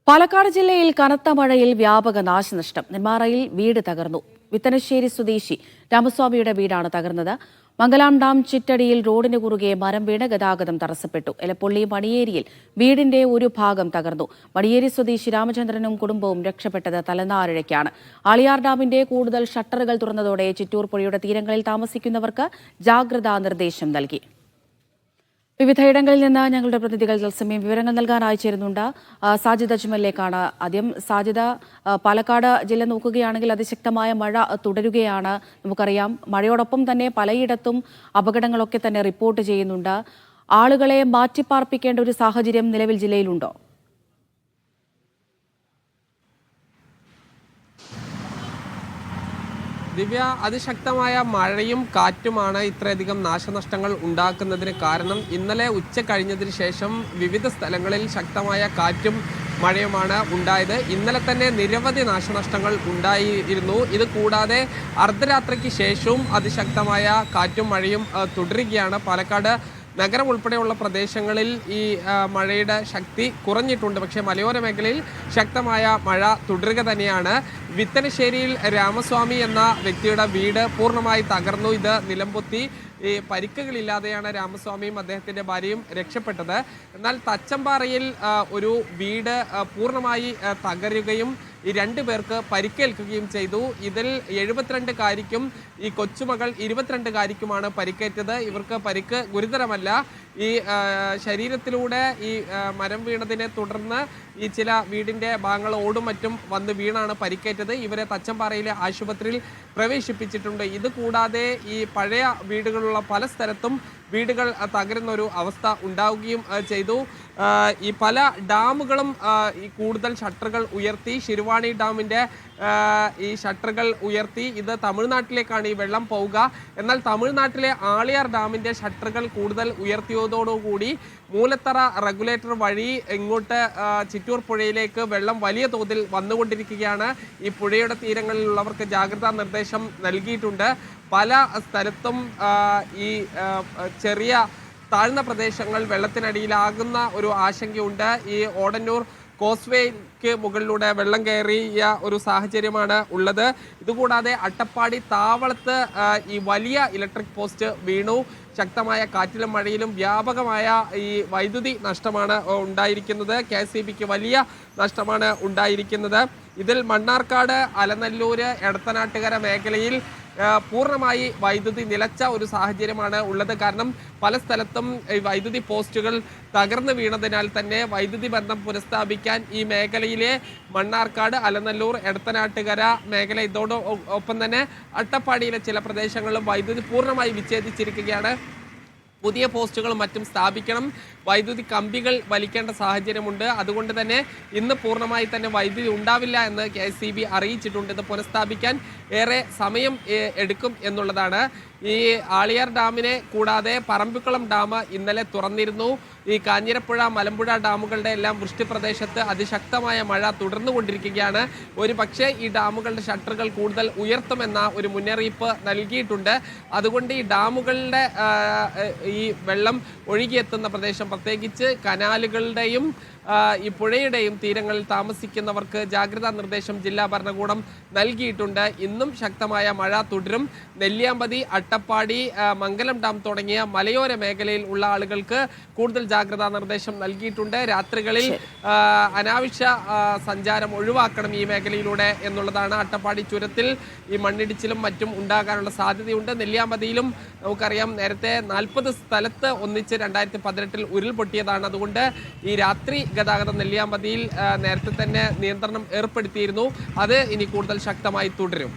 പാലക്കാട് ജില്ലയിൽ കനത്ത മഴയിൽ വ്യാപക നാശനഷ്ടം. നെന്മാറയിൽ വീട് തകർന്നു. വിത്തനശ്ശേരി സ്വദേശി രാമസ്വാമിയുടെ വീടാണ് തകർന്നത്. മംഗലാം ഡാം ചിറ്റടിയിൽ റോഡിന് കുറുകെ മരം വീണ് ഗതാഗതം തടസ്സപ്പെട്ടു. എലപ്പുള്ളി മണിയേരിയിൽ വീടിന്റെ ഒരു ഭാഗം തകർന്നു. മണിയേരി സ്വദേശി രാമചന്ദ്രനും കുടുംബവും രക്ഷപ്പെട്ടത് തലനാരിഴയ്ക്കാണ്. ആളിയാർ ഡാമിന്റെ കൂടുതൽ ഷട്ടറുകൾ തുറന്നതോടെ ചിറ്റൂർ പുഴയുടെ തീരങ്ങളിൽ താമസിക്കുന്നവർക്ക് ജാഗ്രതാ നിർദ്ദേശം നൽകി. വിവിധയിടങ്ങളിൽ നിന്ന് ഞങ്ങളുടെ പ്രതിനിധികൾ തത്സമയം വിവരങ്ങൾ നൽകാനായി ചേരുന്നുണ്ട്. സാജിദ് അജ്മലിലേക്കാണ് ആദ്യം. സാജിദ, പാലക്കാട് ജില്ല നോക്കുകയാണെങ്കിൽ അതിശക്തമായ മഴ തുടരുകയാണ്. നമുക്കറിയാം, മഴയോടൊപ്പം തന്നെ പലയിടത്തും അപകടങ്ങളൊക്കെ തന്നെ റിപ്പോർട്ട് ചെയ്യുന്നുണ്ട്. ആളുകളെ മാറ്റിപ്പാർപ്പിക്കേണ്ട ഒരു സാഹചര്യം നിലവിൽ ജില്ലയിലുണ്ടോ? ദിവ്യ, അതിശക്തമായ മഴയും കാറ്റുമാണ് ഇത്രയധികം നാശനഷ്ടങ്ങൾ ഉണ്ടാക്കുന്നതിന് കാരണം. ഇന്നലെ ഉച്ച കഴിഞ്ഞതിന് ശേഷം വിവിധ സ്ഥലങ്ങളിൽ ശക്തമായ കാറ്റും മഴയുമാണ് ഉണ്ടായത്. ഇന്നലെ തന്നെ നിരവധി നാശനഷ്ടങ്ങൾ ഉണ്ടായിരുന്നു. ഇത് കൂടാതെ അർദ്ധരാത്രിക്ക് ശേഷവും അതിശക്തമായ കാറ്റും മഴയും തുടരുകയാണ്. പാലക്കാട് നഗരം ഉൾപ്പെടെയുള്ള പ്രദേശങ്ങളിൽ ഈ മഴയുടെ ശക്തി കുറഞ്ഞിട്ടുണ്ട്. പക്ഷേ മലയോര മേഖലയിൽ ശക്തമായ മഴ തുടരുക തന്നെയാണ്. വിത്തനശ്ശേരിയിൽ രാമസ്വാമി എന്ന വ്യക്തിയുടെ വീട് പൂർണ്ണമായി തകർന്നു. ഇത് നിലംപൊത്തി പരിക്കുകളില്ലാതെയാണ് രാമസ്വാമിയും അദ്ദേഹത്തിൻ്റെ ഭാര്യയും രക്ഷപ്പെട്ടത്. എന്നാൽ തച്ചമ്പാറയിൽ ഒരു വീട് പൂർണ്ണമായി തകരുകയും ഈ 2 പേർക്ക് പരിക്കേൽക്കുകയും ചെയ്തു. ഇതിൽ 72-കാരിക്കും ഈ കൊച്ചുമകൾ 22-കാരിക്കുമാണ് പരിക്കേറ്റത്. ഇവർക്ക് പരിക്ക് ഗുരുതരമല്ല. ഈ ശരീരത്തിലൂടെ ഈ മരം വീണതിനെ തുടർന്ന് ഈ ചില വീടിൻ്റെ ഭാഗങ്ങൾ ഓടും മറ്റും വന്ന് വീണാണ് പരിക്കേറ്റത്. ഇവരെ തച്ചമ്പാറയിലെ ആശുപത്രിയിൽ പ്രവേശിപ്പിച്ചിട്ടുണ്ട്. ഇത് കൂടാതെ ഈ പഴയ വീടുകളുള്ള പല സ്ഥലത്തും വീടുകൾ തകരുന്ന ഒരു അവസ്ഥ ഉണ്ടാവുകയും ചെയ്തു. ഈ പല ഡാമുകളും ഈ കൂടുതൽ ഷട്ടറുകൾ ഉയർത്തി. ശിരുവാണി ഡാമിൻ്റെ ഈ ഷട്ടറുകൾ ഉയർത്തി. ഇത് തമിഴ്നാട്ടിലേക്കാണ് ഈ വെള്ളം പോവുക. എന്നാൽ തമിഴ്നാട്ടിലെ ആളിയാർ ഡാമിൻ്റെ ഷട്ടറുകൾ കൂടുതൽ ഉയർത്തിയതോടുകൂടി മൂലത്തറ റെഗുലേറ്റർ വഴി ഇങ്ങോട്ട് ചിറ്റൂർ പുഴയിലേക്ക് വെള്ളം വലിയ തോതിൽ വന്നുകൊണ്ടിരിക്കുകയാണ്. ഈ പുഴയുടെ തീരങ്ങളിലുള്ളവർക്ക് ജാഗ്രതാ നിർദ്ദേശം നൽകിയിട്ടുണ്ട്. പല സ്ഥലത്തും ഈ ചെറിയ താഴ്ന്ന പ്രദേശങ്ങൾ വെള്ളത്തിനടിയിലാകുന്ന ഒരു ആശങ്കയുണ്ട്. ഈ ഓടന്നൂർ കോസ്വേക്ക് മുകളിലൂടെ വെള്ളം കയറിയ ഒരു സാഹചര്യമാണ് ഉള്ളത്. ഇതുകൂടാതെ അട്ടപ്പാടി താവളത്ത് ഈ വലിയ ഇലക്ട്രിക് പോസ്റ്റ് വീണു. ശക്തമായ കാറ്റിലും മഴയിലും വ്യാപകമായ ഈ വൈദ്യുതി നഷ്ടമാണ് ഉണ്ടായിരിക്കുന്നത്. KSEBക്ക് വലിയ നഷ്ടമാണ് ഉണ്ടായിരിക്കുന്നത്. ഇതിൽ മണ്ണാർക്കാട്, അലനല്ലൂര്, എടത്തനാട്ടുകര മേഖലയിൽ പൂർണ്ണമായി വൈദ്യുതി നിലച്ച ഒരു സാഹചര്യമാണ് ഉള്ളത്. കാരണം പല സ്ഥലത്തും ഈ വൈദ്യുതി പോസ്റ്റുകൾ തകർന്നു വീണതിനാൽ തന്നെ വൈദ്യുതി ബന്ധം പുനഃസ്ഥാപിക്കാൻ ഈ മേഖലയിലെ മണ്ണാർക്കാട്, അലനല്ലൂർ, എടത്തനാട്ടുകര മേഖല, ഇതോടൊപ്പം തന്നെ അട്ടപ്പാടിയിലെ ചില പ്രദേശങ്ങളിലും വൈദ്യുതി പൂർണ്ണമായി വിച്ഛേദിച്ചിരിക്കുകയാണ്. പുതിയ പോസ്റ്റുകളും മറ്റും സ്ഥാപിക്കണം. വൈദ്യുതി കമ്പികൾ വലിക്കേണ്ട സാഹചര്യമുണ്ട്. അതുകൊണ്ട് തന്നെ ഇന്ന് പൂർണ്ണമായി തന്നെ വൈദ്യുതി ഉണ്ടാവില്ല എന്ന് KSEB അറിയിച്ചിട്ടുണ്ട്. ഇത് പുനഃസ്ഥാപിക്കാൻ ഏറെ സമയം എടുക്കും എന്നുള്ളതാണ്. ഈ ആളിയാർ ഡാമിനെ കൂടാതെ പറമ്പിക്കുളം ഡാം ഇന്നലെ തുറന്നിരുന്നു. ഈ കാഞ്ഞിരപ്പുഴ, മലമ്പുഴ ഡാമുകളുടെ എല്ലാം വൃഷ്ടിപ്രദേശത്ത് അതിശക്തമായ മഴ തുടർന്നുകൊണ്ടിരിക്കുകയാണ്. ഒരു പക്ഷേ ഈ ഡാമുകളുടെ ഷട്ടറുകൾ കൂടുതൽ ഉയർത്തുമെന്ന ഒരു മുന്നറിയിപ്പ് നൽകിയിട്ടുണ്ട്. അതുകൊണ്ട് ഈ ഡാമുകളുടെ ഈ വെള്ളം ഒഴുകിയെത്തുന്ന പ്രദേശം, പ്രത്യേകിച്ച് കനാലുകളുടെയും ഈ പുഴയുടെയും തീരങ്ങളിൽ താമസിക്കുന്നവർക്ക് ജാഗ്രതാ നിർദ്ദേശം ജില്ലാ ഭരണകൂടം നൽകിയിട്ടുണ്ട്. ഇന്നും ശക്തമായ മഴ തുടരും. നെല്ലിയാമ്പതി, അട്ടപ്പാടി, മംഗലം ഡാം തുടങ്ങിയ മലയോര മേഖലയിൽ ഉള്ള ആളുകൾക്ക് കൂടുതൽ ജാഗ്രതാ നിർദ്ദേശം നൽകിയിട്ടുണ്ട്. രാത്രികളിൽ അനാവശ്യ സഞ്ചാരം ഒഴിവാക്കണം ഈ മേഖലയിലൂടെ എന്നുള്ളതാണ്. അട്ടപ്പാടി ചുരത്തിൽ ഈ മണ്ണിടിച്ചിലും മറ്റും ഉണ്ടാകാനുള്ള സാധ്യതയുണ്ട്. നെല്ലിയാമ്പതിയിലും നമുക്കറിയാം, നേരത്തെ 40 സ്ഥലത്ത് ഒന്നിച്ച് 2018-ൽ ഉരുൾപൊട്ടിയതാണ്. അതുകൊണ്ട് ഈ രാത്രി ഗതാഗതം നെല്ലിയാമ്പതിയിൽ നേരത്തെ തന്നെ നിയന്ത്രണം ഏർപ്പെടുത്തിയിരുന്നു. അത് ഇനി കൂടുതൽ ശക്തമായി തുടരും.